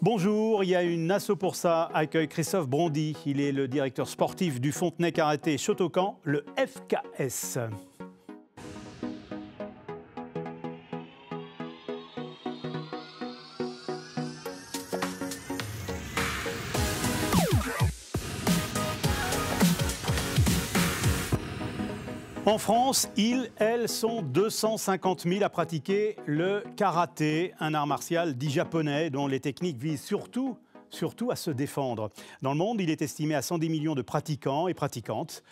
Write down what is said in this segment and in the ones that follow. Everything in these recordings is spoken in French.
Bonjour, il y a une asso pour ça, accueille Christophe Brondy. Il est le directeur sportif du Fontenay Karaté Shotokan, le FKS. En France, elles sont 250 000 à pratiquer le karaté, un art martial dit japonais dont les techniques visent surtout à se défendre. Dans le monde, il est estimé à 110 millions de pratiquants et pratiquantes.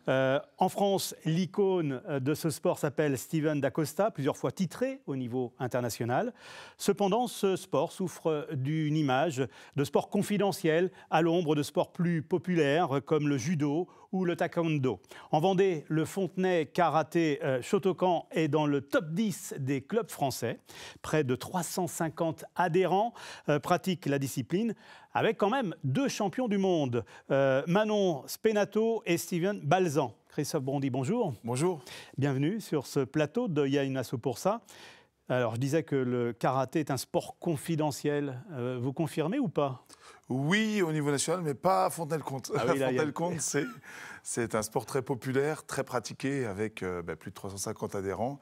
En France, l'icône de ce sport s'appelle Steven Dacosta, plusieurs fois titré au niveau international. Cependant, ce sport souffre d'une image de sport confidentiel à l'ombre de sports plus populaires comme le judo ou le taekwondo. En Vendée, le Fontenay Karaté Shotokan est dans le top 10 des clubs français. Près de 350 adhérents pratiquent la discipline, avec quand même 2 champions du monde, Manon Spenato et Steven Balzan. Christophe Brondy, bonjour. Bonjour. Bienvenue sur ce plateau de Il y a une asso pour ça. Alors, je disais que le karaté est un sport confidentiel. Vous confirmez ou pas ? Oui, au niveau national, mais pas à Fontenay-le-Comte. Ah oui, Fontenay-le-Comte, c'est un sport très populaire, très pratiqué, avec plus de 350 adhérents.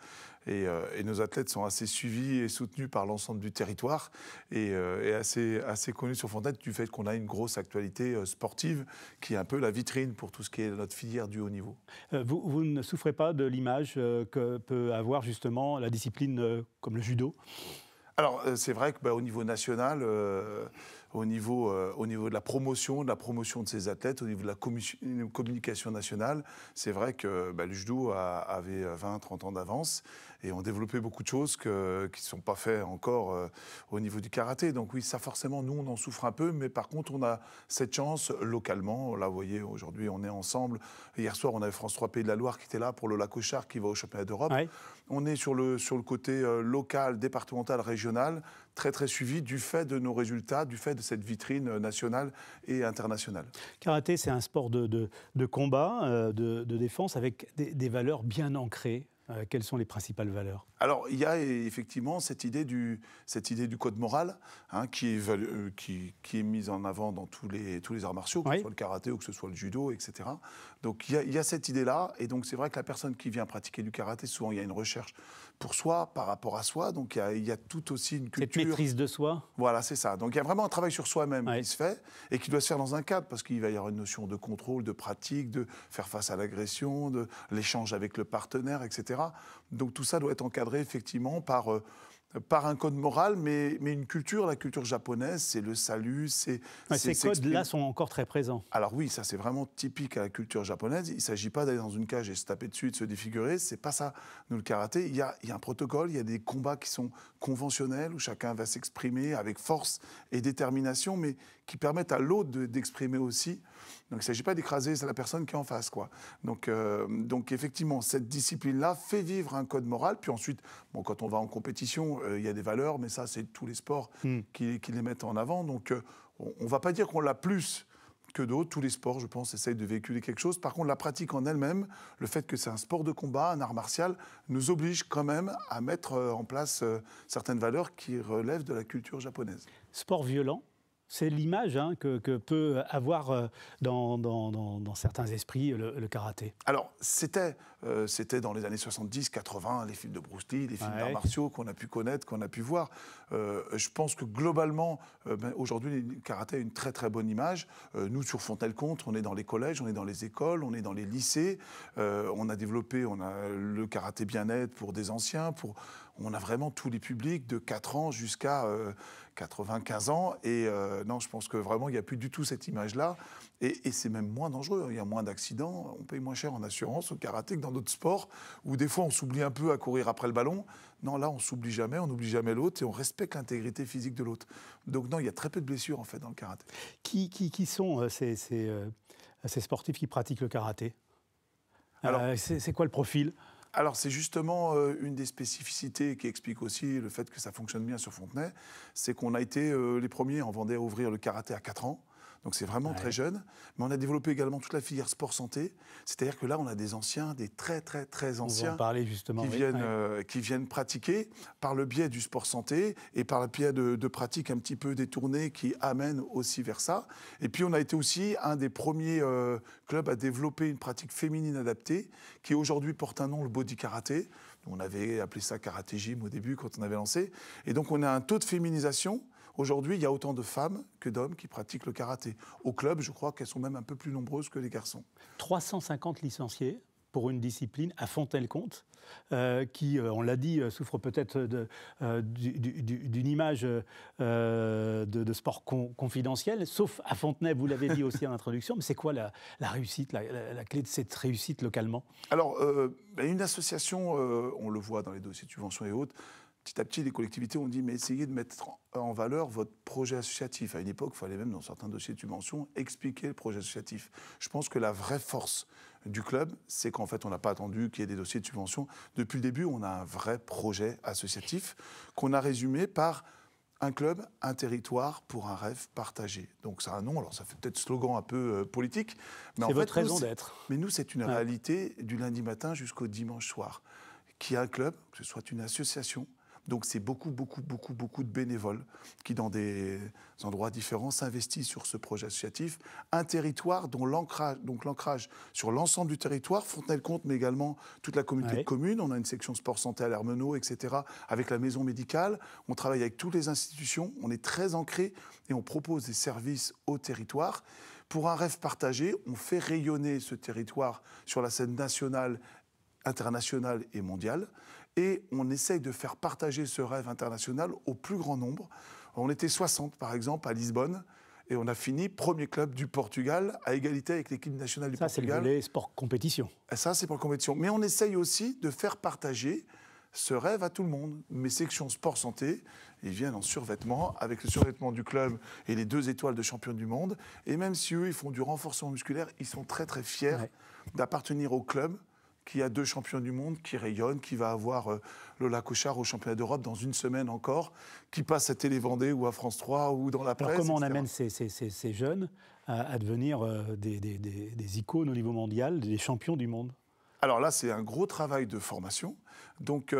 Et nos athlètes sont assez suivis et soutenus par l'ensemble du territoire et assez connus sur Fontenay du fait qu'on a une grosse actualité sportive qui est un peu la vitrine pour tout ce qui est notre filière du haut niveau. Vous ne souffrez pas de l'image que peut avoir justement la discipline comme le judo ? Alors, c'est vrai qu'au niveau national, au niveau de la promotion de ces athlètes, au niveau de la communication nationale, c'est vrai que le judo avait 20-30 ans d'avance et ont développé beaucoup de choses qui ne sont pas faites encore au niveau du karaté. Donc oui, ça forcément, nous, on en souffre un peu, mais par contre, on a cette chance localement. Là, vous voyez, aujourd'hui, on est ensemble. Hier soir, on avait France 3 Pays de la Loire qui était là pour Lola Cochard qui va au championnat d'Europe. Ouais. On est sur le côté local, départemental, régional, très très suivi du fait de nos résultats, du fait de cette vitrine nationale et internationale. Karaté, c'est un sport de combat, de défense avec des valeurs bien ancrées. Quelles sont les principales valeurs ? Alors, il y a effectivement cette idée du code moral qui est mise en avant dans tous les arts martiaux, que ce soit le karaté ou que ce soit le judo, etc. Donc, il y a cette idée-là. Et donc, c'est vrai que la personne qui vient pratiquer du karaté, souvent, il y a une recherche pour soi, par rapport à soi. Donc, il y a tout aussi une culture... Cette maîtrise de soi ? Voilà, c'est ça. Donc, il y a vraiment un travail sur soi-même qui se fait et qui doit se faire dans un cadre parce qu'il va y avoir une notion de contrôle, de pratique, de faire face à l'agression, de l'échange avec le partenaire, etc. Donc, tout ça doit être encadré effectivement par un code moral, mais une culture, la culture japonaise, c'est le salut, ces codes-là sont encore très présents. Alors oui, ça c'est vraiment typique à la culture japonaise. Il ne s'agit pas d'aller dans une cage et se taper dessus et de se défigurer, c'est pas ça. Nous, le karaté, il y a un protocole, il y a des combats qui sont conventionnels, où chacun va s'exprimer avec force et détermination, mais qui permettent à l'autre d'exprimer aussi. Donc il ne s'agit pas d'écraser la personne qui est en face, quoi. Donc effectivement, cette discipline-là fait vivre un code moral, puis ensuite, quand on va en compétition, il y a des valeurs, mais ça, c'est tous les sports qui les mettent en avant. Donc, on ne va pas dire qu'on l'a plus que d'autres. Tous les sports, je pense, essayent de véhiculer quelque chose. Par contre, la pratique en elle-même, le fait que c'est un sport de combat, un art martial, nous oblige quand même à mettre en place certaines valeurs qui relèvent de la culture japonaise. Sport violent ? C'est l'image que peut avoir dans certains esprits le karaté. Alors, c'était dans les années 70-80, les films de Bruce Lee, les films d'arts martiaux qu'on a pu connaître, qu'on a pu voir. Je pense que globalement, aujourd'hui, le karaté a une très très bonne image. Nous, sur Fontenay-le-Comte, on est dans les collèges, on est dans les écoles, on est dans les lycées. On a développé le karaté bien-être pour des anciens. On a vraiment tous les publics de 4 ans jusqu'à 95 ans. Et non, je pense que vraiment, il n'y a plus du tout cette image-là. Et c'est même moins dangereux. Il y a moins d'accidents. On paye moins cher en assurance au karaté que dans d'autres sports où des fois, on s'oublie un peu à courir après le ballon. Non, là, on ne s'oublie jamais. On n'oublie jamais l'autre et on respecte l'intégrité physique de l'autre. Donc non, il y a très peu de blessures, en fait, dans le karaté. Qui sont ces sportifs qui pratiquent le karaté ? C'est quoi le profil ? Alors, c'est justement une des spécificités qui explique aussi le fait que ça fonctionne bien sur Fontenay, c'est qu'on a été les premiers en Vendée à ouvrir le karaté à 4 ans. Donc c'est vraiment très jeune. Mais on a développé également toute la filière sport-santé. C'est-à-dire que là, on a des anciens, des très anciens, on va en parler justement, qui viennent pratiquer par le biais du sport-santé et par le biais de pratiques un petit peu détournées qui amènent aussi vers ça. Et puis on a été aussi un des premiers clubs à développer une pratique féminine adaptée qui aujourd'hui porte un nom, le body karaté. On avait appelé ça karaté gym au début quand on avait lancé. Et donc on a un taux de féminisation. Aujourd'hui, il y a autant de femmes que d'hommes qui pratiquent le karaté. Au club, je crois qu'elles sont même un peu plus nombreuses que les garçons. 350 licenciés pour une discipline à Fontenay-le-Comte, qui, on l'a dit, souffre peut-être d'une image de sport confidentiel, sauf à Fontenay, vous l'avez dit aussi en introduction. Mais c'est quoi la réussite, la clé de cette réussite localement? Alors, une association, on le voit dans les dossiers de subventions et autres, petit à petit, les collectivités ont dit, mais essayez de mettre en valeur votre projet associatif. À une époque, il fallait même, dans certains dossiers de subvention, expliquer le projet associatif. Je pense que la vraie force du club, c'est qu'en fait, on n'a pas attendu qu'il y ait des dossiers de subvention. Depuis le début, on a un vrai projet associatif qu'on a résumé par un club, un territoire pour un rêve partagé. Donc c'est un nom, alors ça fait peut-être slogan un peu politique. Mais c'est votre raison d'être. Mais nous, c'est une réalité du lundi matin jusqu'au dimanche soir. Qu'il y ait un club, que ce soit une association. Donc c'est beaucoup de bénévoles qui, dans des endroits différents, s'investissent sur ce projet associatif. Un territoire dont l'ancrage sur l'ensemble du territoire, Fontenay-le-Comte, mais également toute la communauté de communes. On a une section sport-santé à l'Hermenot, etc., avec la maison médicale. On travaille avec toutes les institutions. On est très ancré et on propose des services au territoire. Pour un rêve partagé, on fait rayonner ce territoire sur la scène nationale, internationale et mondiale. Et on essaye de faire partager ce rêve international au plus grand nombre. On était 60, par exemple, à Lisbonne, et on a fini premier club du Portugal, à égalité avec l'équipe nationale du Portugal. Ça, c'est le volet sport-compétition. Et ça, c'est pour la compétition. Mais on essaye aussi de faire partager ce rêve à tout le monde. Mes sections sport-santé, ils viennent en survêtement, avec le survêtement du club et les 2 étoiles de champion du monde. Et même si eux, ils font du renforcement musculaire, ils sont très fiers d'appartenir au club qui a 2 champions du monde, qui rayonnent, qui va avoir Lola Cochard au championnat d'Europe dans une semaine encore, qui passe à Télé Vendée ou à France 3 ou dans la presse. Alors comment on etc. amène ces jeunes à devenir des icônes au niveau mondial, des champions du monde? Alors là, c'est un gros travail de formation. Donc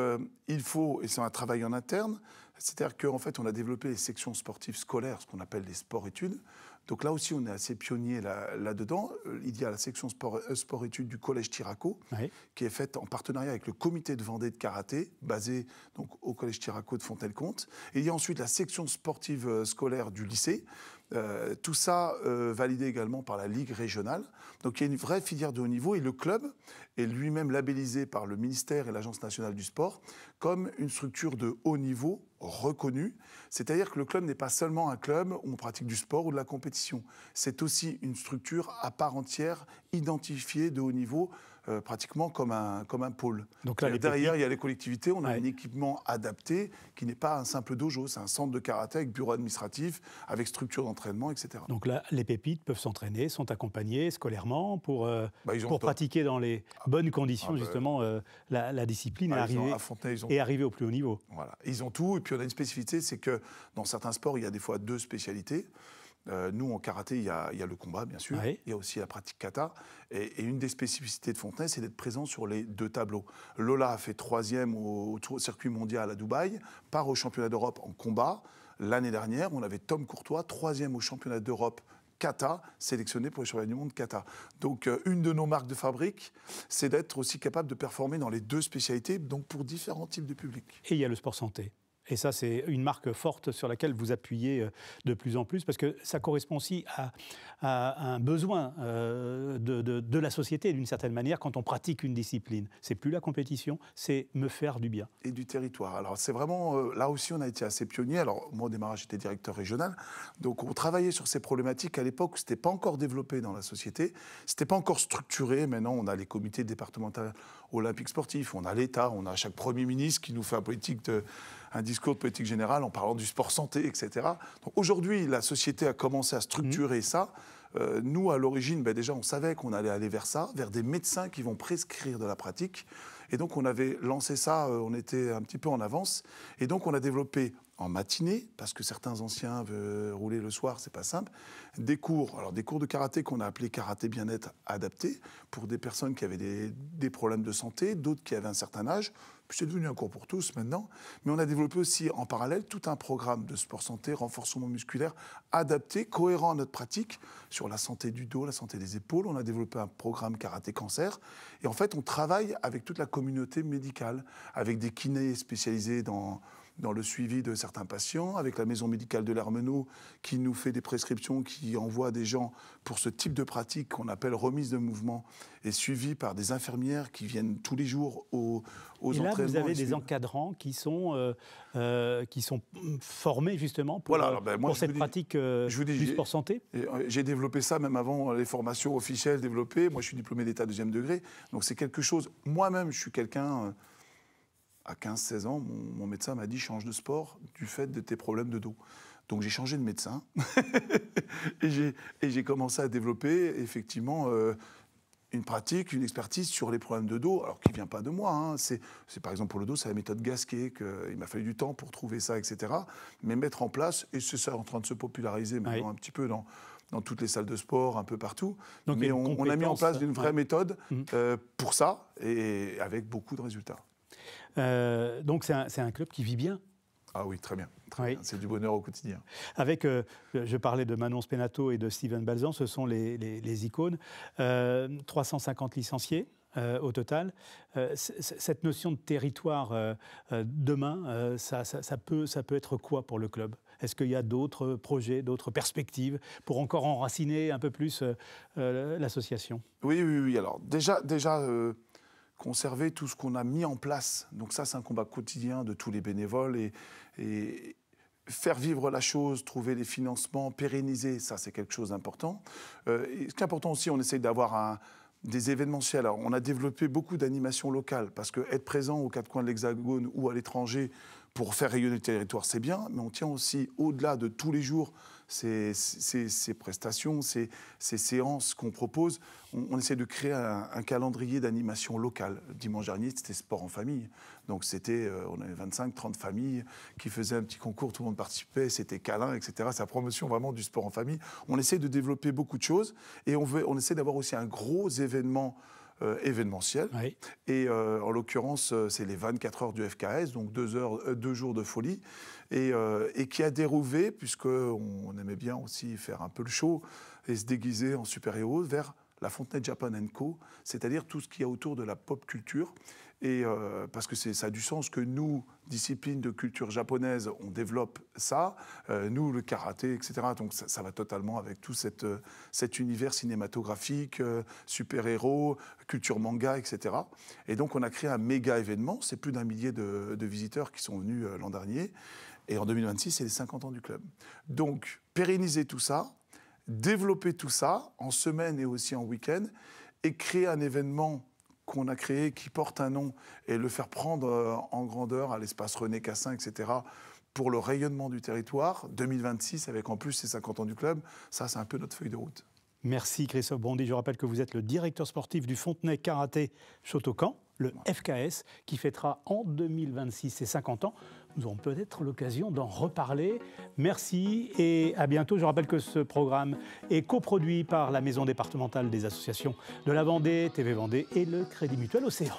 il faut, et c'est un travail en interne, c'est-à-dire qu'en fait, on a développé les sections sportives scolaires, ce qu'on appelle les sports-études. Donc là aussi, on est assez pionnier là-dedans. Il y a la section sport-études du Collège Tiraco, qui est faite en partenariat avec le comité de Vendée de karaté, basé donc, au Collège Tiraco de Fontenay-le-Comte. Et il y a ensuite la section sportive scolaire du lycée. Tout ça validé également par la Ligue régionale. Donc il y a une vraie filière de haut niveau et le club est lui-même labellisé par le ministère et l'Agence nationale du sport comme une structure de haut niveau reconnue. C'est-à-dire que le club n'est pas seulement un club où on pratique du sport ou de la compétition. C'est aussi une structure à part entière, identifiée de haut niveau, pratiquement comme un pôle. Donc là, derrière, il y a les collectivités, on a un équipement adapté qui n'est pas un simple dojo, c'est un centre de karaté avec bureau administratif, avec structure d'entraînement, etc. Donc là, les pépites peuvent s'entraîner, sont accompagnés scolairement pour pratiquer dans les bonnes conditions, justement, la discipline et arriver au plus haut niveau. Voilà, ils ont tout, et puis on a une spécificité, c'est que dans certains sports, il y a des fois 2 spécialités. Nous, en karaté, il y a le combat, bien sûr. Il y a aussi la pratique kata. Et une des spécificités de Fontenay, c'est d'être présent sur les 2 tableaux. Lola a fait 3e au circuit mondial à Dubaï, part au championnat d'Europe en combat. L'année dernière, on avait Tom Courtois, 3e au championnat d'Europe kata, sélectionné pour les championnats du monde kata. Donc, une de nos marques de fabrique, c'est d'être aussi capable de performer dans les 2 spécialités, donc pour différents types de publics. Et il y a le sport santé. Et ça, c'est une marque forte sur laquelle vous appuyez de plus en plus, parce que ça correspond aussi à un besoin de la société, d'une certaine manière, quand on pratique une discipline. C'est plus la compétition, c'est me faire du bien. Et du territoire. Alors, c'est vraiment... là aussi, on a été assez pionniers. Alors, moi, au démarrage, j'étais directeur régional. Donc, on travaillait sur ces problématiques à l'époque où ce n'était pas encore développé dans la société. Ce n'était pas encore structuré. Maintenant, on a les comités départementaux olympiques sportifs, on a l'État, on a chaque Premier ministre qui nous fait un discours de politique générale en parlant du sport santé, etc. Donc aujourd'hui, la société a commencé à structurer ça. Nous, à l'origine, déjà, on savait qu'on allait aller vers ça, vers des médecins qui vont prescrire de la pratique. Et donc, on avait lancé ça, on était un petit peu en avance. Et donc, on a développé en matinée, parce que certains anciens veulent rouler le soir, c'est pas simple. Des cours de karaté qu'on a appelé karaté bien-être adapté pour des personnes qui avaient des problèmes de santé, d'autres qui avaient un certain âge. Puis c'est devenu un cours pour tous maintenant. Mais on a développé aussi en parallèle tout un programme de sport santé, renforcement musculaire adapté, cohérent à notre pratique sur la santé du dos, la santé des épaules. On a développé un programme karaté cancer. Et en fait, on travaille avec toute la communauté médicale, avec des kinés spécialisés dans le suivi de certains patients, avec la maison médicale de l'Hermenot qui nous fait des prescriptions, qui envoie des gens pour ce type de pratique qu'on appelle remise de mouvement, et suivi par des infirmières qui viennent tous les jours aux entraînements. Et là, vous avez des encadrants qui sont formés justement pour, pour cette pratique du sport santé. J'ai développé ça même avant les formations officielles développées. Moi, je suis diplômé d'État 2e degré, donc c'est quelque chose... Moi-même, je suis quelqu'un... À 15-16 ans, mon médecin m'a dit « change de sport du fait de tes problèmes de dos ». Donc j'ai changé de médecin et j'ai commencé à développer effectivement une pratique, une expertise sur les problèmes de dos, alors qui ne vient pas de moi. Hein. C'est par exemple pour le dos, c'est la méthode Gasquet, il m'a fallu du temps pour trouver ça, etc. Mais mettre en place, et c'est ça en train de se populariser maintenant un petit peu dans toutes les salles de sport, un peu partout. Donc, mais on a mis en place une vraie méthode pour ça, et avec beaucoup de résultats. Donc c'est un club qui vit bien. Ah oui, très bien. Très bien. C'est du bonheur au quotidien. Avec, je parlais de Manon Spenato et de Steven Balzan, ce sont les icônes. 350 licenciés au total. Cette notion de territoire, demain, ça peut être quoi pour le club ? Est-ce qu'il y a d'autres projets, d'autres perspectives pour encore enraciner un peu plus l'association ? Oui. Alors déjà conserver tout ce qu'on a mis en place. Donc ça, c'est un combat quotidien de tous les bénévoles et faire vivre la chose, trouver les financements, pérenniser, ça, c'est quelque chose d'important. Ce qui est important aussi, on essaye d'avoir des événementiels. Alors, on a développé beaucoup d'animations locales parce que être présent aux quatre coins de l'Hexagone ou à l'étranger pour faire rayonner le territoire, c'est bien, mais on tient aussi, au-delà de tous les jours, ces prestations, ces séances qu'on propose, on essaie de créer un calendrier d'animation locale. Dimanche dernier, c'était sport en famille. Donc on avait 25-30 familles qui faisaient un petit concours, tout le monde participait, c'était câlin, etc. C'est la promotion vraiment du sport en famille. On essaie de développer beaucoup de choses et on essaie d'avoir aussi un gros événement événementiel. Oui. Et en l'occurrence, c'est les 24 heures du FKS, donc 2 jours de folie, et qui a dérouvé, puisqu'on aimait bien aussi faire un peu le show et se déguiser en super-héros, vers la Fontenay Japan & Co., c'est-à-dire tout ce qu'il y a autour de la pop culture. Et parce que ça a du sens que nous, discipline de culture japonaise, on développe ça, nous, le karaté, etc. Donc ça va totalement avec tout cet univers cinématographique, super-héros, culture manga, etc. Et donc on a créé un méga événement, c'est plus d'1 millier de visiteurs qui sont venus l'an dernier. Et en 2026, c'est les 50 ans du club. Donc pérenniser tout ça, développer tout ça en semaine et aussi en week-end, et créer un événement qu'on a créé, qui porte un nom, et le faire prendre en grandeur à l'espace René Cassin, etc., pour le rayonnement du territoire, 2026, avec en plus ces 50 ans du club, ça, c'est un peu notre feuille de route. Merci Christophe Bondy. Je rappelle que vous êtes le directeur sportif du Fontenay Karaté Shotokan, le FKS, qui fêtera en 2026 ses 50 ans. Nous aurons peut-être l'occasion d'en reparler. Merci et à bientôt. Je rappelle que ce programme est coproduit par la Maison départementale des associations de la Vendée, TV Vendée et le Crédit Mutuel Océan.